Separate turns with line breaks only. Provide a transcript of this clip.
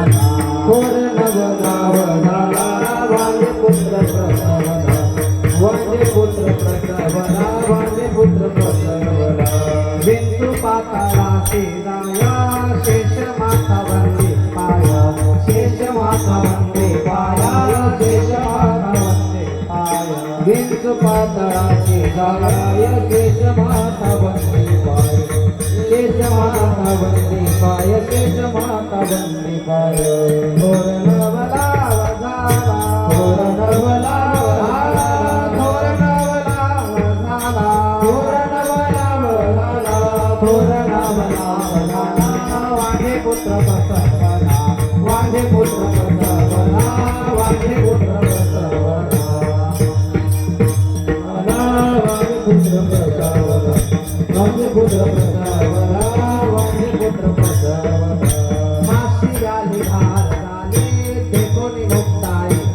थोर नवनावना वांजे पुत्र प्रसवना वांजे पुत्र प्रसवना वांजे पुत्र प्रसवना बिंदू पाताळाचे राया शेष माता वंदे पाया शेष माता वंदे पाया शेष माता वंदे पाया बिंदू पाताळाचे राया शेष माता वंदे पाया शेष माता वंदे पाया शेष माता वंदे पाया थोर नवला वधाला थोर नवला वधाला थोर नवला वधाला थोर नवला वधाला थोर नवला वधाला वांगे पुत्र प्रसवना वांगे पुत्र प्रसवना वांगे पुत्र प्रसवना वांगे पुत्र प्रसवना वांगे पुत्र प्रसवना वांगे पुत्र प्रसवना मासी आली